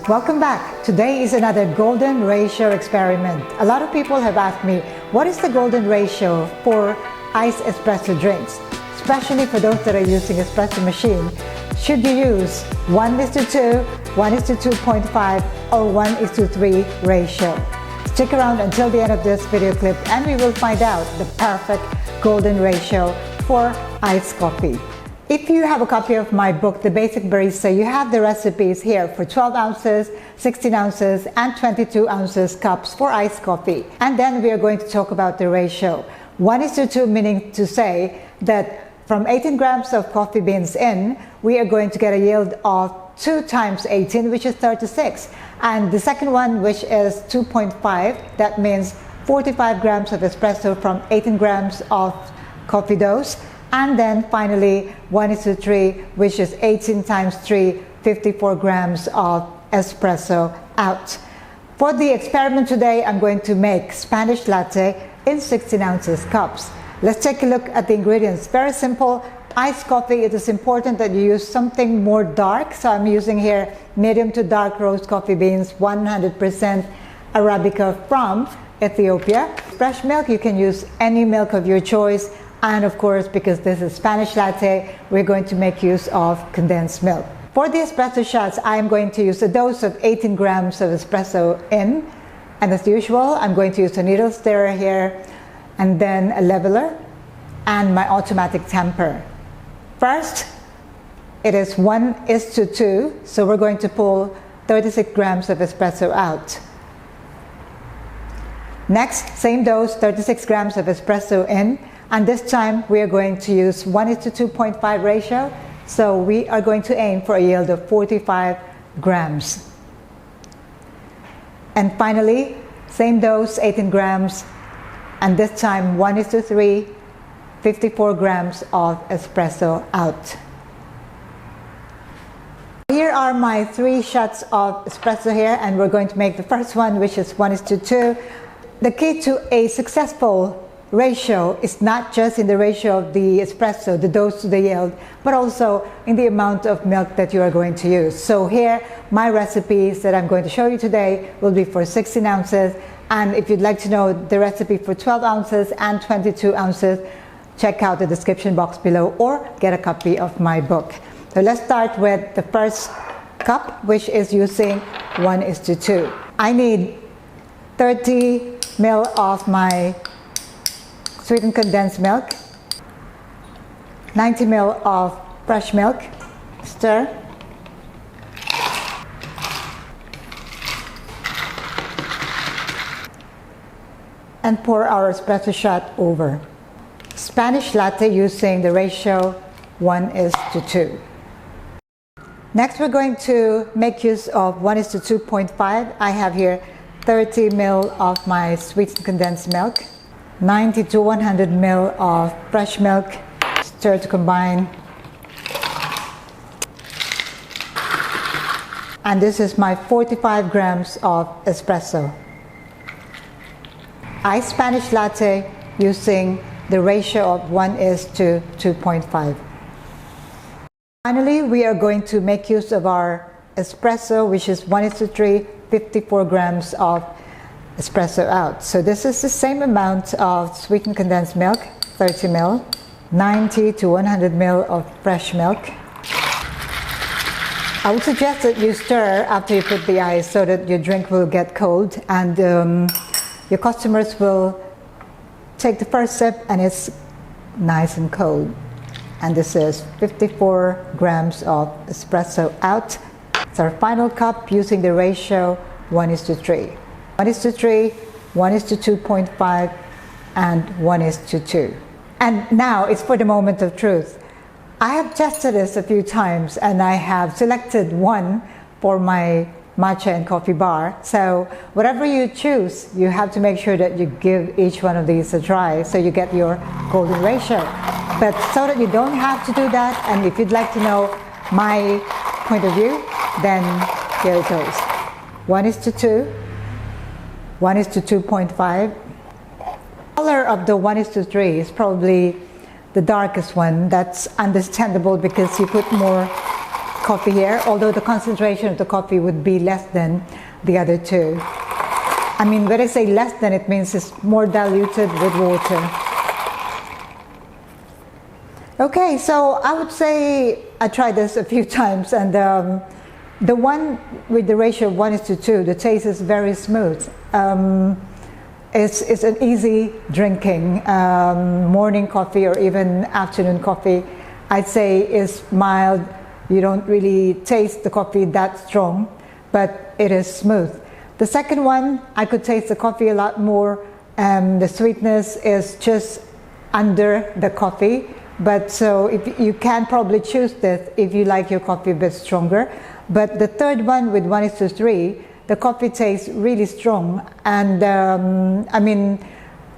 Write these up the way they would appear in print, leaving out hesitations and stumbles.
Welcome back. Today is another golden ratio experiment. A lot of people have asked me, what is the golden ratio for iced espresso drinks? Especially for those that are using espresso machine. Should you use 1:2, 1:2.5, or 1:3 ratio? Stick around until the end of this video clip and we will find out the perfect golden ratio for iced coffee. If you have a copy of my book, The Basic Barista, you have the recipes here for 12 ounces, 16 ounces, and 22 ounces cups for iced coffee. And then we are going to talk about the ratio. 1:2, meaning to say that from 18 grams of coffee beans in, we are going to get a yield of 2 times 18, which is 36. And the second one, which is 2.5, that means 45 grams of espresso from 18 grams of coffee dose. And then finally 1:3, which is 18 times 3, 54 grams of espresso out. For the experiment today, I'm going to make Spanish latte in 16 ounces cups. Let's take a look at the ingredients. Very simple. Iced coffee, it is important that you use something more dark. So I'm using here medium to dark roast coffee beans, 100% Arabica from Ethiopia. Fresh milk, you can use any milk of your choice. And of course, because this is Spanish latte, we're going to make use of condensed milk. For the espresso shots, I'm going to use a dose of 18 grams of espresso in. And as usual, I'm going to use a needle stirrer here, and then a leveler, and my automatic tamper. First, it is 1:2, so we're going to pull 36 grams of espresso out. Next, same dose, 36 grams of espresso in. And this time we are going to use 1:2.5 ratio. So we are going to aim for a yield of 45 grams. And finally, same dose, 18 grams. And this time 1:3, 54 grams of espresso out. Here are my 3 shots of espresso here, and we're going to make the first one, which is 1:2. The key to a successful ratio is not just in the ratio of the espresso, the dose to the yield, but also in the amount of milk that you are going to use. So here, my recipes that I'm going to show you today will be for 16 ounces. And if you'd like to know the recipe for 12 ounces and 22 ounces, check out the description box below or get a copy of my book. So let's start with the first cup, which is using 1:2. I need 30 ml of my sweetened condensed milk, 90 ml of fresh milk, stir, and pour our espresso shot over. Spanish latte using the ratio 1:2. Next, we're going to make use of 1:2.5. I have here 30 ml of my sweetened condensed milk, 90 to 100 ml of fresh milk, stir to combine. And this is my 45 grams of espresso. Iced Spanish latte using the ratio of 1:2.5. Finally, we are going to make use of our espresso, which is 1:3, 54 grams of espresso out. So this is the same amount of sweetened condensed milk, 30 ml, 90 to 100 ml of fresh milk. I would suggest that you stir after you put the ice so that your drink will get cold, and your customers will take the first sip and it's nice and cold. And this is 54 grams of espresso out. It's our final cup using the ratio 1:3. 1:3, 1:2.5, and 1:2. And now it's for the moment of truth. I have tested this a few times and I have selected one for my matcha and coffee bar. So whatever you choose, you have to make sure that you give each one of these a try so you get your golden ratio. But so that you don't have to do that, and if you'd like to know my point of view, then here it goes. 1:2. 1:2.5. Color of the 1:3 is probably the darkest one. That's understandable because you put more coffee here, although the concentration of the coffee would be less than the other two. I mean, when I say less than, it means it's more diluted with water. Okay, so I would say I tried this a few times, and the one with the ratio of 1:2, the taste is very smooth. It's an easy drinking morning coffee or even afternoon coffee. I'd say is mild. You don't really taste the coffee that strong, but it is smooth. The second one, I could taste the coffee a lot more. The sweetness is just under the coffee, but so if you can probably choose this if you like your coffee a bit stronger. But the third one with 1:3, the coffee tastes really strong, and I mean,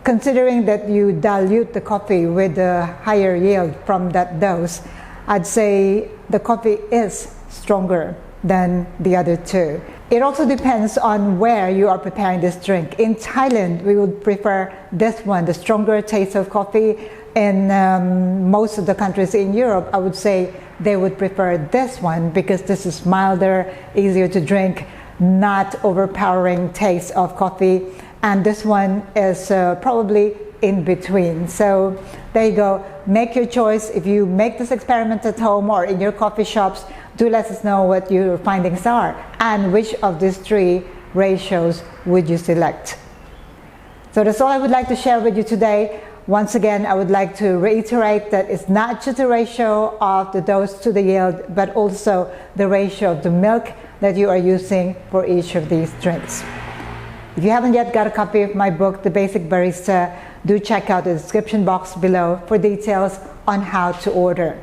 considering that you dilute the coffee with a higher yield from that dose, I'd say the coffee is stronger than the other two. It also depends on where you are preparing this drink. In Thailand, we would prefer this one, the stronger taste of coffee. In most of the countries in Europe, I would say they would prefer this one because this is milder, easier to drink, not overpowering taste of coffee. And this one is probably in between. So there you go. Make your choice. If you make this experiment at home or in your coffee shops, do let us know what your findings are and which of these three ratios would you select. So that's all I would like to share with you today. Once again, I would like to reiterate that it's not just the ratio of the dose to the yield, but also the ratio of the milk that you are using for each of these drinks. If you haven't yet got a copy of my book, The Basic Barista, do check out the description box below for details on how to order.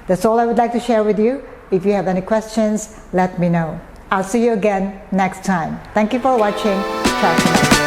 That's all I would like to share with you. If you have any questions, let me know. I'll see you again next time. Thank you for watching. Ciao for now.